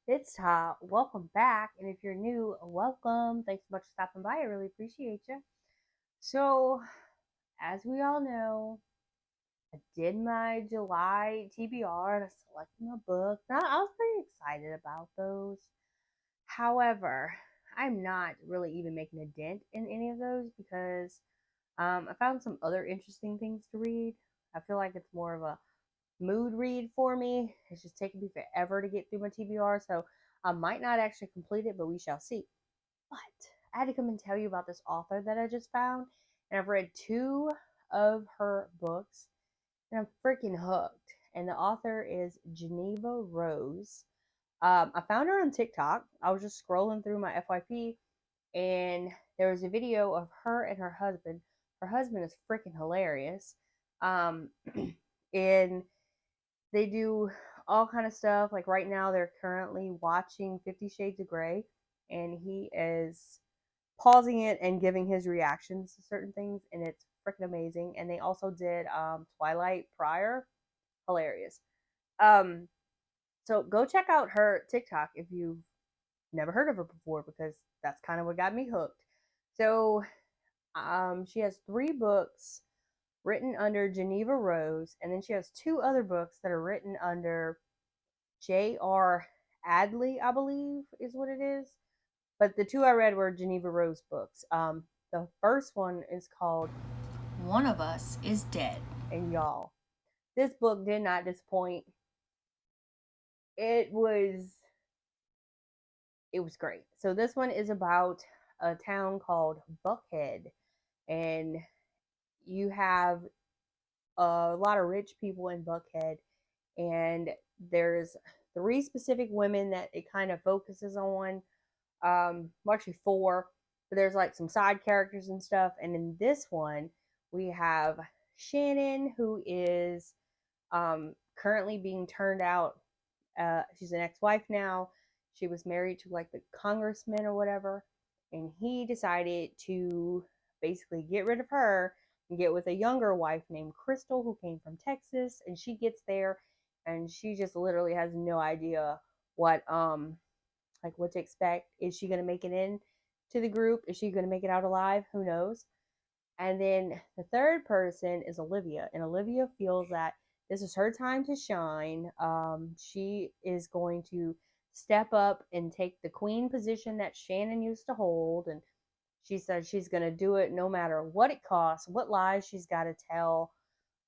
It's Tahs. Welcome back. And if you're new, welcome. Thanks so much for stopping by. I really appreciate you. So, as we all know, I did my July TBR and I selected my books. I was pretty excited about those. However, I'm not really even making a dent in any of those because I found some other interesting things to read. I feel like it's more of a mood read for me. It's just taking me forever to get through my TBR, so I might not actually complete it, but we shall see. But I had to come and tell you about this author that I just found, and I've read two of her books, and I'm freaking hooked. And the author is Jeneva Rose. I found her on TikTok. I was just scrolling through my FYP, and there was a video of her and her husband. Her husband is freaking hilarious. Um, and they do all kind of stuff. Like right now, they're currently watching 50 Shades of Grey, and he is pausing it and giving his reactions to certain things, and it's freaking amazing. And they also did Twilight prior, hilarious. Um, so go check out her TikTok if you've never heard of her before, because that's kind of what got me hooked. So she has three books written under Jeneva Rose, and then she has two other books that are written under J.R. Adley, I believe is what it is. But the two I read were Jeneva Rose books. The first one is called One of Us is Dead. And y'all, this book did not disappoint. It was it was great. So this one is about a town called Buckhead, and you have a lot of rich people in Buckhead, and there's three specific women that it kind of focuses on. Actually four, but there's like some side characters and stuff. And in this one, we have Shannon, who is currently being turned out. She's an ex-wife now. She was married to like the congressman or whatever, and he decided to basically get rid of her and get with a younger wife named Crystal, who came from Texas. And she gets there, and she just literally has no idea what like what to expect. Is she gonna make it in to the group? Is she gonna make it out alive? Who knows? And then the third person is Olivia, and Olivia feels that this is her time to shine. She is going to step up and take the queen position that Shannon used to hold, and she said she's going to do it no matter what it costs, what lies she's got to tell,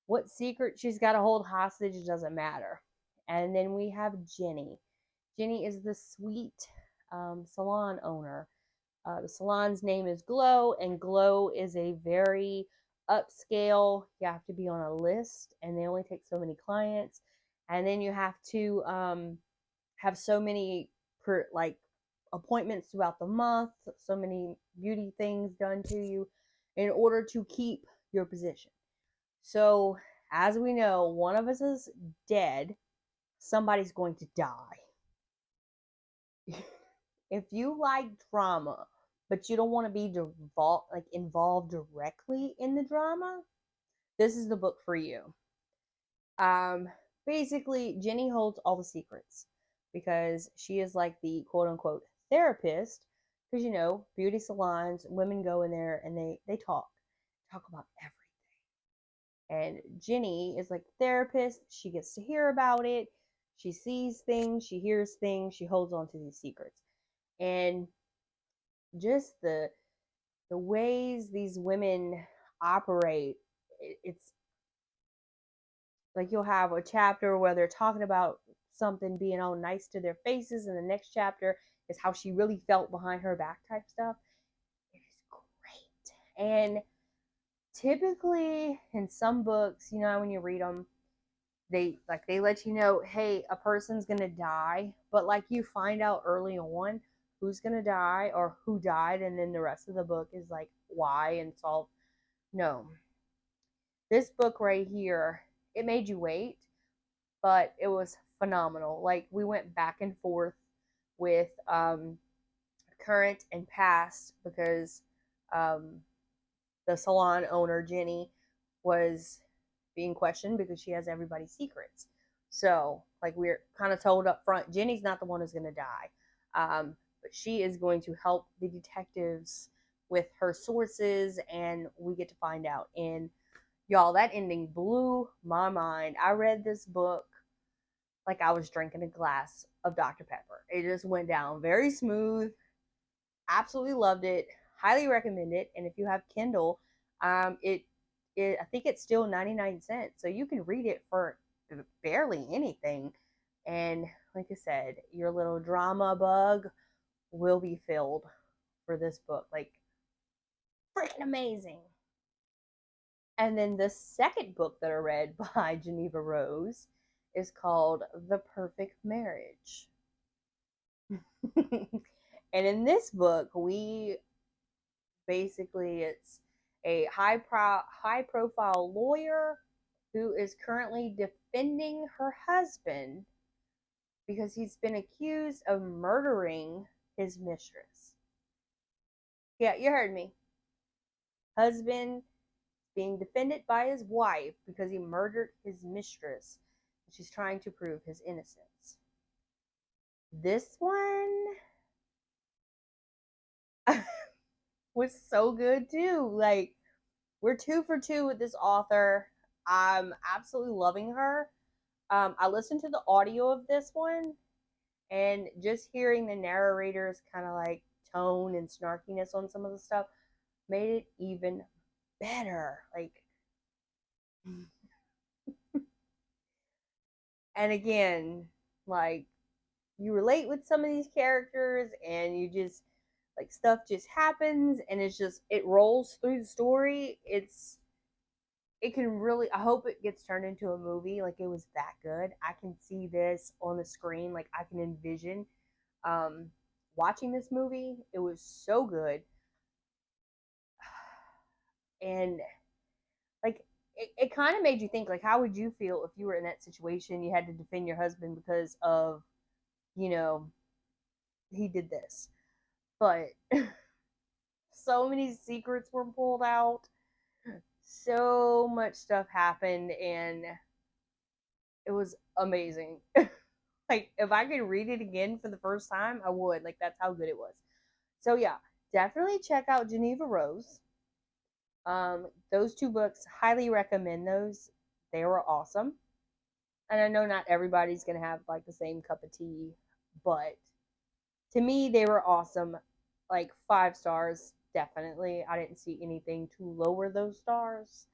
what secret she's got to hold hostage. It doesn't matter. And then we have Jenny. Jenny is the sweet salon owner. The salon's name is Glow, and Glow is a very upscale. You have to be on a list, and they only take so many clients, and then you have to have so many like appointments throughout the month, so many beauty things done to you, in order to keep your position. So, as we know, one of us is dead. Somebody's going to die. If you like drama, but you don't want to be involved directly in the drama, this is the book for you. Um, Basically, Jenny holds all the secrets because she is like the quote unquote therapist. Because beauty salons, women go in there and they talk about everything. And Jenny is like the therapist. She gets to hear about it. She sees things. She hears things. She holds on to these secrets. And just the ways these women operate, it's like you'll have a chapter where they're talking about something being all nice to their faces, and the next chapter is how she really felt behind her back type stuff. It is great. And typically in some books, when you read them, they let you know, hey, a person's gonna die, but like you find out early on who's gonna die or who died, and then the rest of the book is like why and solve. No, this book right here, it made you wait, but it was phenomenal. Like we went back and forth with current and past, because um, the salon owner Jenny was being questioned because she has everybody's secrets. So, like, we're kind of told up front, Jenny's not the one who's going to die. But she is going to help the detectives with her sources, and we get to find out. And y'all, that ending blew my mind. I read this book like I was drinking a glass of Dr. Pepper. It just went down very smooth. Absolutely loved it. Highly recommend it. And if you have Kindle, it I think it's still 99 cents, so you can read it for barely anything. And like I said, your little drama bug will be filled for this book. Like, freaking amazing. And then the second book that I read by Jeneva Rose is called The Perfect Marriage. And in this book, we basically, it's a high profile lawyer who is currently defending her husband because he's been accused of murdering his mistress. Yeah, you heard me. Husband being defended by his wife because he murdered his mistress. She's trying to prove his innocence. This one was so good too. Like, we're 2 for 2 with this author. I'm absolutely loving her. I listened to the audio of this one, and just hearing the narrator's kind of like tone and snarkiness on some of the stuff made it even better. Like, and again, like, you relate with some of these characters, and you just, like, stuff just happens, and it rolls through the story. It can really, I hope it gets turned into a movie. Like, it was that good. I can see this on the screen. Like, I can envision um watching this movie. It was so good. And like, it kind of made you think, like, how would you feel if you were in that situation? You had to defend your husband because of, you know, he did this. But so many secrets were pulled out. So much stuff happened, and it was amazing. Like, if I could read it again for the first time, I would. Like, that's how good it was. So yeah, definitely check out Jeneva Rose. Those two books, highly recommend those. They were awesome. And I know not everybody's gonna have like the same cup of tea, but to me they were awesome. Like, 5 stars, definitely. I didn't see anything to lower those stars.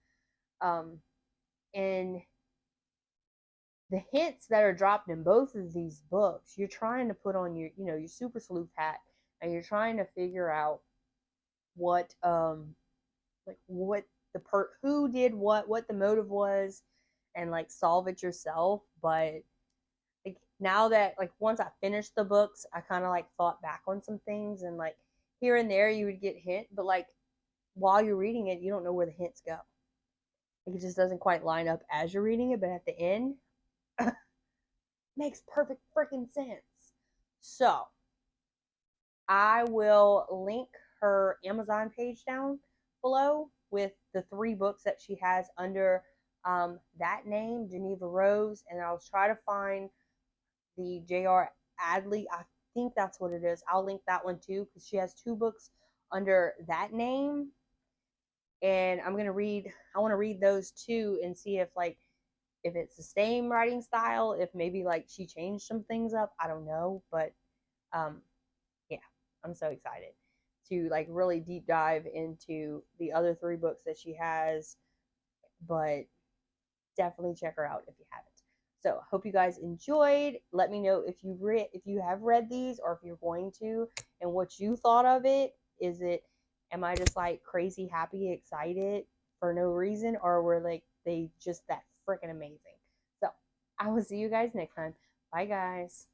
Um, and the hints that are dropped in both of these books, you're trying to put on your super sleuth hat, and you're trying to figure out what like what who did what the motive was, and like solve it yourself. But like, now that, like, once I finished the books, I kind of like thought back on some things, and like here and there you would get hint, but like while you're reading it, you don't know where the hints go. Like, it just doesn't quite line up as you're reading it, but at the end, makes perfect freaking sense. So I will link her Amazon page down below with the 3 books that she has under that name, Jeneva Rose, and I'll try to find the J.R. Adley. I think that's what it is. I'll link that one too, because she has 2 books under that name, and I want to read those too and see if it's the same writing style, if maybe like she changed some things up. I don't know, but um, yeah, I'm so excited to like really deep dive into the other 3 books that she has. But definitely check her out if you haven't. So hope you guys enjoyed. Let me know if you have read these, or if you're going to, and what you thought of it. Am I just like crazy happy, excited for no reason, or were like they just that freaking amazing? So I will see you guys next time. Bye, guys.